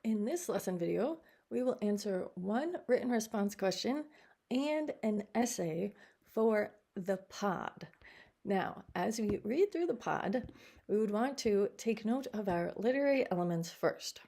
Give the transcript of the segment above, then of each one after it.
In this lesson video, we will answer one written response question and an essay for the pod. Now, as we read through the pod, we would want to take note of our literary elements first.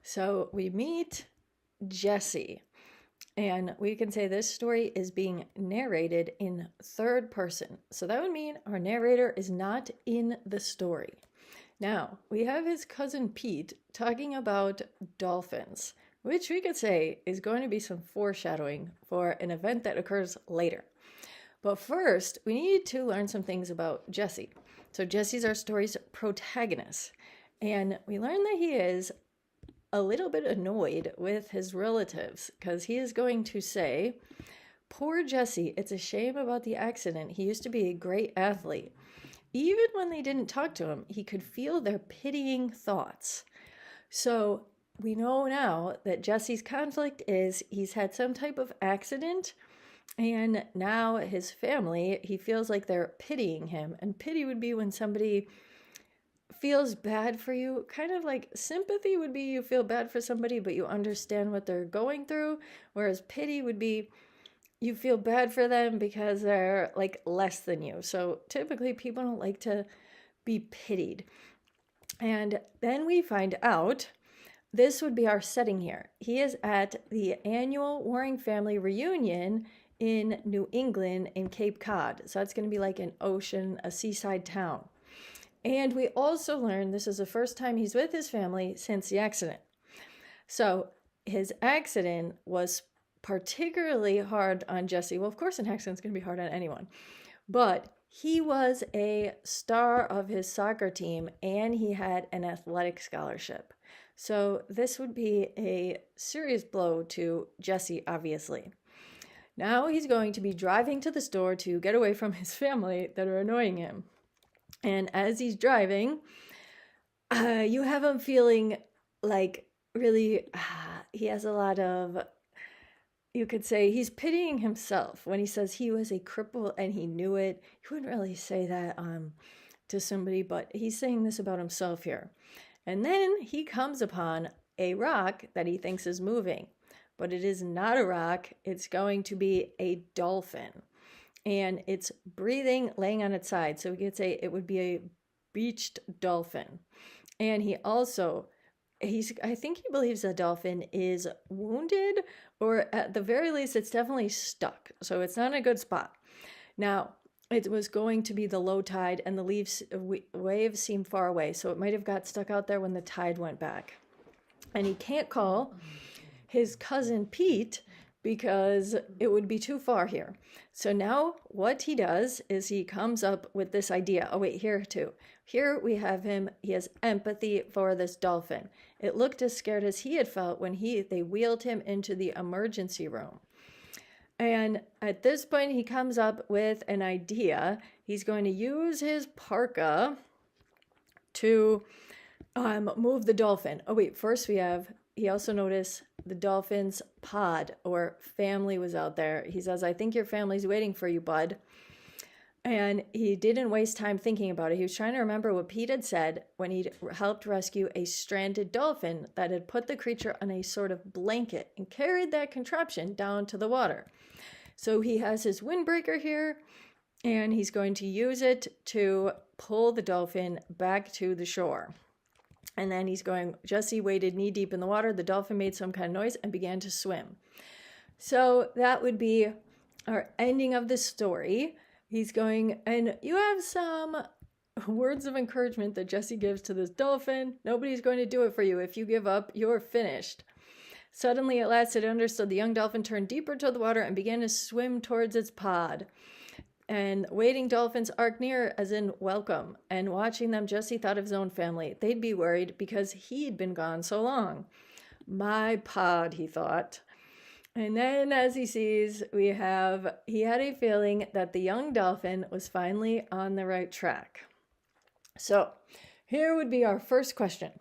So we meet Jesse, and we can say this story is being narrated in third person. So that would mean our narrator is not in the story. Now, we have his cousin Pete talking about dolphins, which we could say is going to be some foreshadowing for an event that occurs later. But first, we need to learn some things about Jesse. So Jesse's our story's protagonist, and we learn that he is a little bit annoyed with his relatives because he is going to say, "Poor Jesse, it's a shame about the accident. He used to be a great athlete." Even when they didn't talk to him, he could feel their pitying thoughts. So we know now that Jesse's conflict is he's had some type of accident, and now his family, he feels like they're pitying him. And pity would be when somebody feels bad for you. Kind of like sympathy would be you feel bad for somebody, but you understand what they're going through. Whereas pity would be you feel bad for them because they're like less than you. So typically people don't like to be pitied. And then we find out this would be our setting here. He is at the annual Warring Family reunion in New England in Cape Cod. So that's going to be like an ocean, a seaside town. And we also learn this is the first time he's with his family since the accident. So his accident was particularly hard on Jesse. Well, of course, an accident's going to be hard on anyone. But he was a star of his soccer team and he had an athletic scholarship. So this would be a serious blow to Jesse, obviously. Now he's going to be driving to the store to get away from his family that are annoying him. And as he's driving, you have him feeling like really, he has a lot of, you could say he's pitying himself when he says he was a cripple and he knew it. He wouldn't really say that to somebody, but he's saying this about himself here. And then he comes upon a rock that he thinks is moving, but it is not a rock. It's going to be a dolphin. And it's breathing, laying on its side. So we could say it would be a beached dolphin. And he also, I think he believes the dolphin is wounded, or at the very least, it's definitely stuck. So it's not in a good spot. Now, it was going to be the low tide and the waves seem far away. So it might have got stuck out there when the tide went back. And he can't call his cousin Pete because it would be too far here. So now what he does is he comes up with this idea. Oh wait, here too. Here we have him, he has empathy for this dolphin. It looked as scared as he had felt when they wheeled him into the emergency room. And at this point he comes up with an idea. He's going to use his parka to move the dolphin. Oh wait, first he also noticed the dolphin's pod or family was out there. He says, "I think your family's waiting for you, bud." And he didn't waste time thinking about it. He was trying to remember what Pete had said when he'd helped rescue a stranded dolphin that had put the creature on a sort of blanket and carried that contraption down to the water. So he has his windbreaker here, and he's going to use it to pull the dolphin back to the shore. And then Jesse waded knee deep in the water. The dolphin made some kind of noise and began to swim. So that would be our ending of the story. And you have some words of encouragement that Jesse gives to this dolphin. Nobody's going to do it for you. If you give up, you're finished. Suddenly, at last, it understood. The young dolphin turned deeper to the water and began to swim towards its pod. And waiting dolphins arc near, as in welcome. And watching them, Jesse thought of his own family. They'd be worried because he'd been gone so long. My pod, he thought. And then as he sees, he had a feeling that the young dolphin was finally on the right track. So here would be our first question.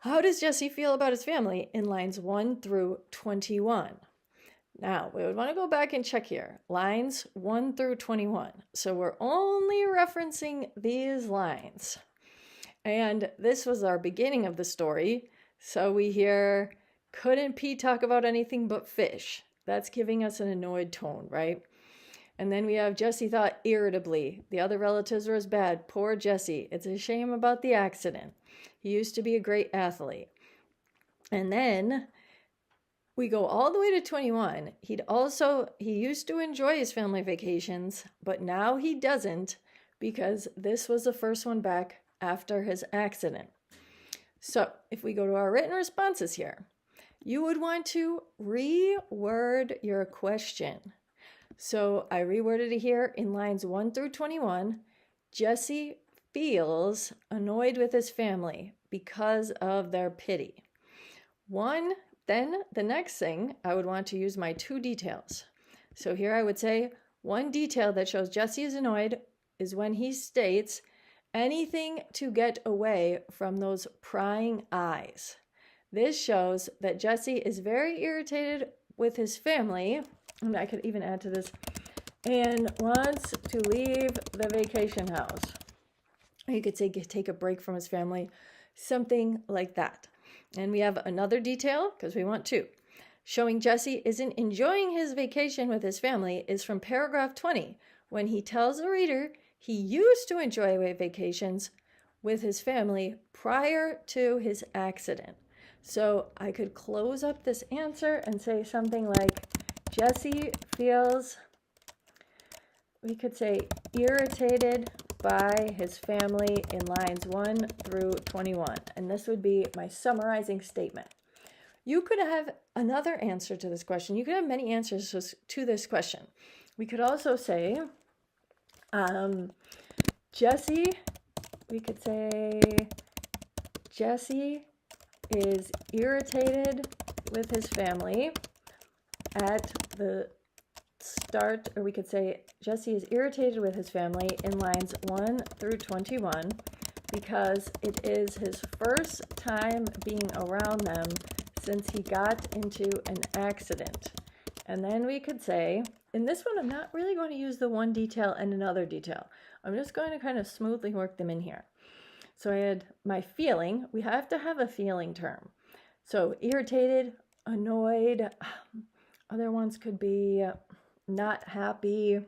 How does Jesse feel about his family in lines 1 through 21? Now, we would want to go back and check here. Lines 1 through 21. So we're only referencing these lines. And this was our beginning of the story. So we hear, couldn't Pete talk about anything but fish? That's giving us an annoyed tone, right? And then we have Jesse thought irritably. The other relatives were as bad. Poor Jesse. It's a shame about the accident. He used to be a great athlete. And then we go all the way to 21. He used to enjoy his family vacations, but now he doesn't because this was the first one back after his accident. So if we go to our written responses here, you would want to reword your question. So I reworded it here in lines 1 through 21. Jesse feels annoyed with his family because of their pity. Then the next thing, I would want to use my 2 details. So here I would say, one detail that shows Jesse is annoyed is when he states, anything to get away from those prying eyes. This shows that Jesse is very irritated with his family, and I could even add to this, and wants to leave the vacation house. You could say take a break from his family, something like that. And we have another detail, because we want 2. Showing Jesse isn't enjoying his vacation with his family is from paragraph 20, when he tells the reader he used to enjoy vacations with his family prior to his accident. So I could close up this answer and say something like, Jesse feels, we could say, irritated by his family in lines 1 through 21. And this would be my summarizing statement. You could have another answer to this question. You could have many answers to this question. We could also say, Jesse is irritated with his family at the start, or we could say Jesse is irritated with his family in lines 1 through 21 because it is his first time being around them since he got into an accident. And then we could say, in this one, I'm not really going to use the one detail and another detail. I'm just going to kind of smoothly work them in here. So I had my feeling. We have to have a feeling term. So irritated, annoyed. Other ones could be not happy.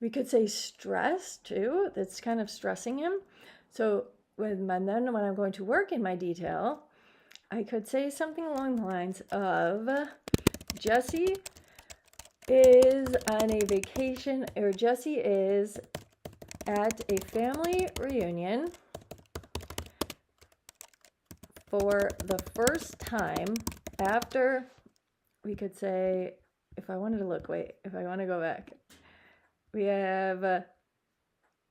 We could say stressed too. That's kind of stressing him. So then when I'm going to work in my detail, I could say something along the lines of Jesse is on a vacation, or Jesse is at a family reunion for the first time after, we could say, if I want to go back, we have,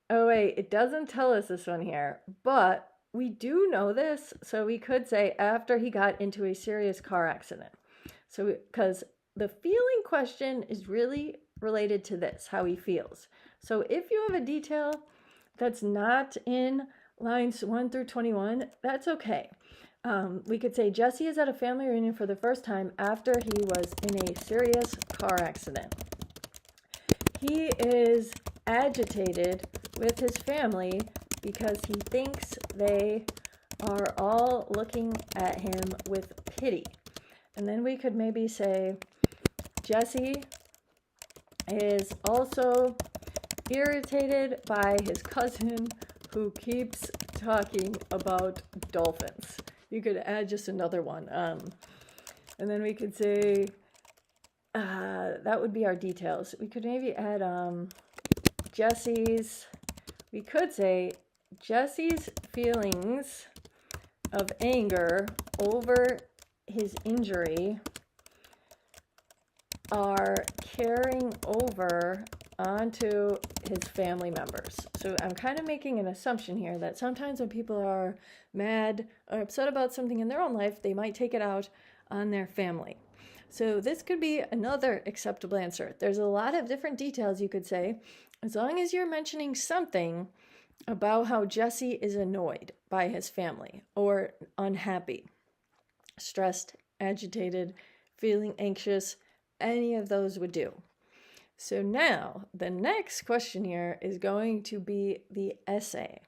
it doesn't tell us this one here, but we do know this, so we could say after he got into a serious car accident. So, because the feeling question is really related to this, how he feels. So if you have a detail that's not in lines 1 through 21, that's okay. We could say Jesse is at a family reunion for the first time after he was in a serious car accident. He is agitated with his family because he thinks they are all looking at him with pity. And then we could maybe say Jesse is also irritated by his cousin who keeps talking about dolphins. You could add just another one. And then we could say, that would be our details. We could maybe add we could say Jesse's feelings of anger over his injury are carrying over onto his family members. So I'm kind of making an assumption here that sometimes when people are mad or upset about something in their own life, they might take it out on their family. So this could be another acceptable answer. There's a lot of different details you could say, as long as you're mentioning something about how Jesse is annoyed by his family or unhappy, stressed, agitated, feeling anxious. Any of those would do. So now the next question here is going to be the essay.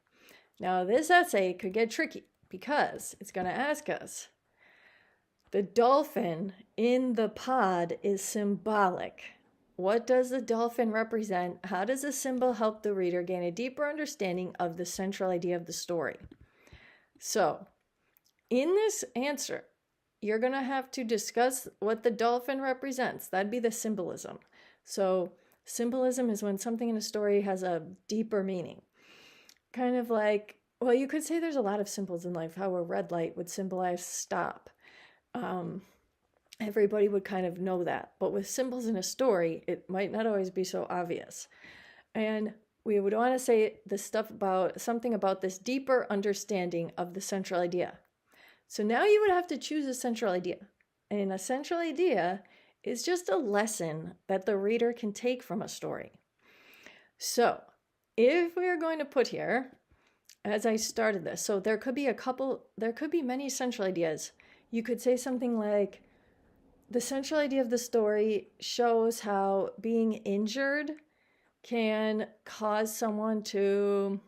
Now this essay could get tricky because it's going to ask us, the dolphin in the pod is symbolic. What does the dolphin represent? How does the symbol help the reader gain a deeper understanding of the central idea of the story? So, in this answer, you're going to have to discuss what the dolphin represents. That'd be the symbolism. So, symbolism is when something in a story has a deeper meaning. Kind of like, well, you could say there's a lot of symbols in life, how a red light would symbolize stop. Everybody would kind of know that. But with symbols in a story, it might not always be so obvious. And we would want to say this stuff about something about this deeper understanding of the central idea. So now you would have to choose a central idea. And a central idea is just a lesson that the reader can take from a story. So if we are going to put here, as I started this, so there could be many central ideas. You could say something like, the central idea of the story shows how being injured can cause someone to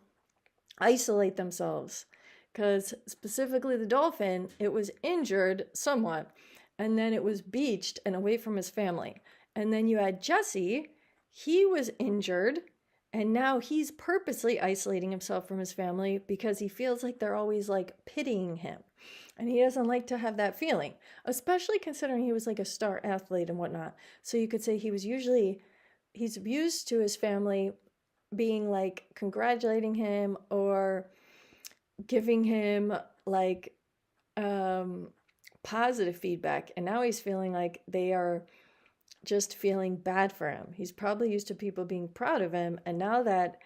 isolate themselves. Because specifically the dolphin, it was injured somewhat, and then it was beached and away from his family. And then you had Jesse, he was injured, and now he's purposely isolating himself from his family because he feels like they're always like pitying him. And he doesn't like to have that feeling, especially considering he was like a star athlete and whatnot. So you could say he's used to his family being like congratulating him or giving him like positive feedback. And now he's feeling like they are just feeling bad for him. He's probably used to people being proud of him. And now that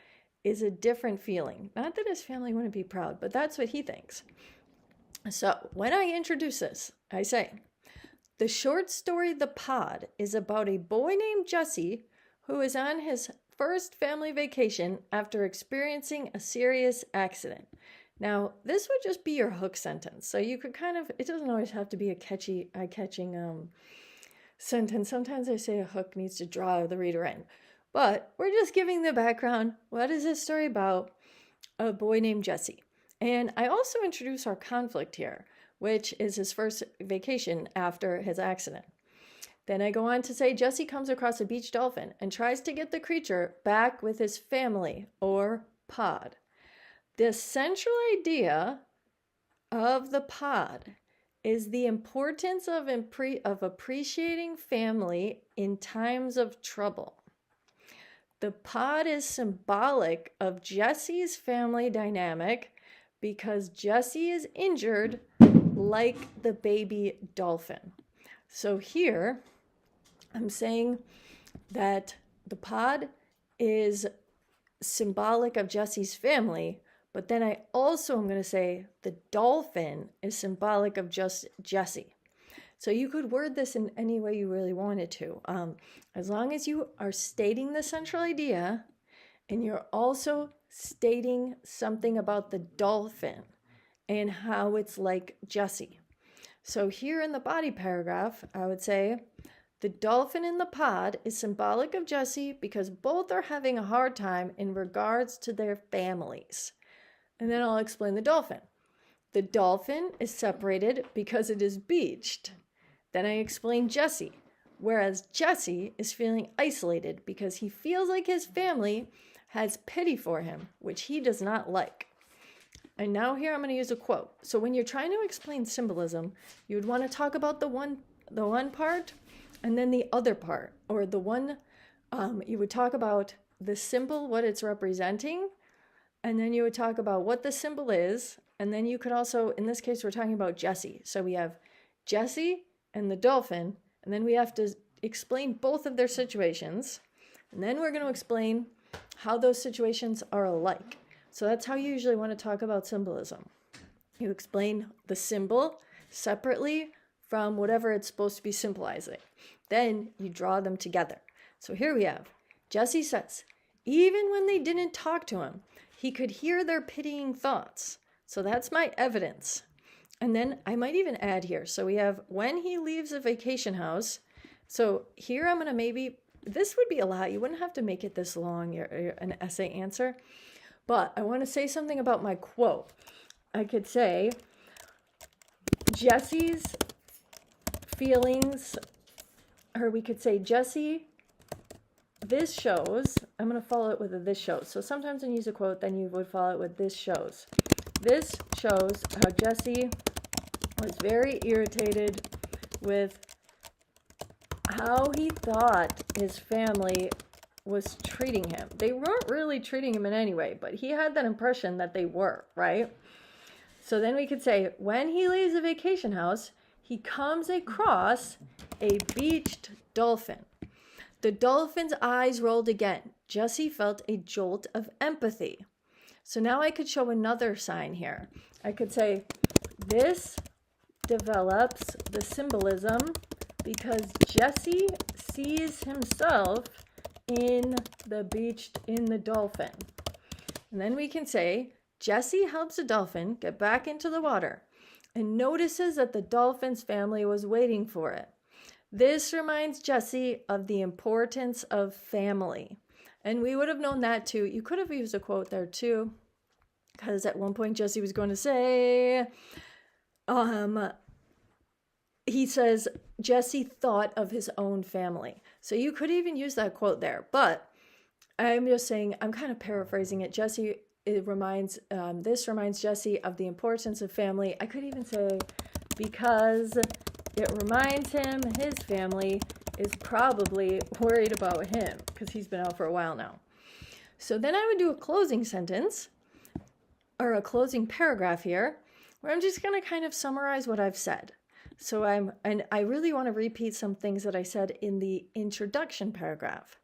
is a different feeling. Not that his family wouldn't be proud, but that's what he thinks. So when I introduce this, I say, the short story The Pod is about a boy named Jesse who is on his first family vacation after experiencing a serious accident. Now, this would just be your hook sentence. So you could it doesn't always have to be a eye-catching sentence. Sometimes I say a hook needs to draw the reader in. But we're just giving the background. What is this story about? A boy named Jesse. And I also introduce our conflict here, which is his first vacation after his accident. Then I go on to say Jesse comes across a beach dolphin and tries to get the creature back with his family or pod. The central idea of the pod is the importance of appreciating family in times of trouble. The pod is symbolic of Jesse's family dynamic because Jesse is injured like the baby dolphin. So here, I'm saying that the pod is symbolic of Jesse's family, but then I also am going to say the dolphin is symbolic of just Jesse. So you could word this in any way you really wanted to. As long as you are stating the central idea and you're also stating something about the dolphin and how it's like Jesse. So here in the body paragraph, I would say, the dolphin in the pod is symbolic of Jesse because both are having a hard time in regards to their families. And then I'll explain the dolphin. The dolphin is separated because it is beached. Then I explain Jesse, whereas Jesse is feeling isolated because he feels like his family has pity for him, which he does not like. And now here I'm going to use a quote. So when you're trying to explain symbolism, you would want to talk about the one part and then the other part, or the one, you would talk about the symbol, what it's representing, and then you would talk about what the symbol is, and then you could also, in this case, we're talking about Jesse. So we have Jesse and the dolphin, and then we have to explain both of their situations, and then we're going to explain how those situations are alike. So that's how you usually want to talk about symbolism. You explain the symbol separately from whatever it's supposed to be symbolizing. Then you draw them together. So here we have, Jesse says, even when they didn't talk to him, he could hear their pitying thoughts. So that's my evidence. And then I might even add here. So we have when he leaves a vacation house. So here I'm going to this would be a lot. You wouldn't have to make it this long, an essay answer. But I want to say something about my quote. I could say Jesse's feelings, or we could say Jesse, this shows, I'm going to follow it with a this shows. So sometimes when you use a quote, then you would follow it with this shows. This shows how Jesse was very irritated with how he thought his family was treating him. They weren't really treating him in any way, but he had that impression that they were, right? So then we could say, when he leaves the vacation house, he comes across a beached dolphin. The dolphin's eyes rolled again. Jesse felt a jolt of empathy. So now I could show another sign here. I could say, this develops the symbolism because Jesse sees himself in the dolphin. And then we can say, Jesse helps the dolphin get back into the water and notices that the dolphin's family was waiting for it. This reminds Jesse of the importance of family. And we would have known that too. You could have used a quote there too, because at one point Jesse was going to say, he says, Jesse thought of his own family. So you could even use that quote there. But I'm just saying, I'm kind of paraphrasing it. This reminds Jesse of the importance of family. I could even say, because it reminds him his family is probably worried about him because he's been out for a while now. So then I would do a closing sentence or a closing paragraph here where I'm just going to kind of summarize what I've said. So I really want to repeat some things that I said in the introduction paragraph.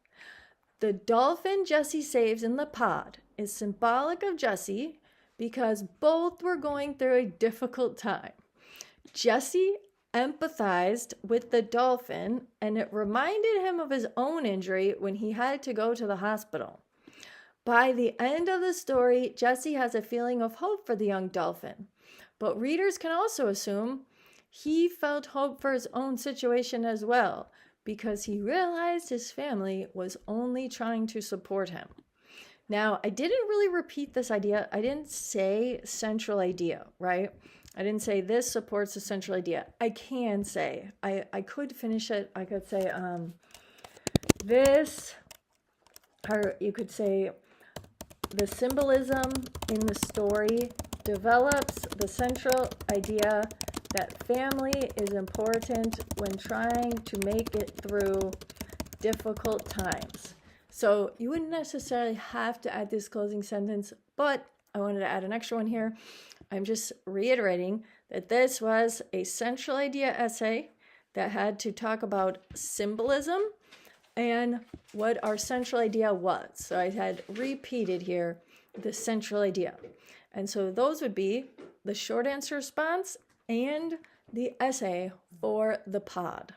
The dolphin Jesse saves in the pod is symbolic of Jesse because both were going through a difficult time. Jesse empathized with the dolphin, and it reminded him of his own injury when he had to go to the hospital. By the end of the story, Jesse has a feeling of hope for the young dolphin, but readers can also assume he felt hope for his own situation as well because he realized his family was only trying to support him. Now, I didn't really repeat this idea. I didn't say central idea, right? I didn't say this supports the central idea. I can say, I could finish it. I could say this, or you could say the symbolism in the story develops the central idea that family is important when trying to make it through difficult times. So you wouldn't necessarily have to add this closing sentence, but I wanted to add an extra one here. I'm just reiterating that this was a central idea essay that had to talk about symbolism and what our central idea was. So I had repeated here the central idea. And so those would be the short answer response and the essay for the pod.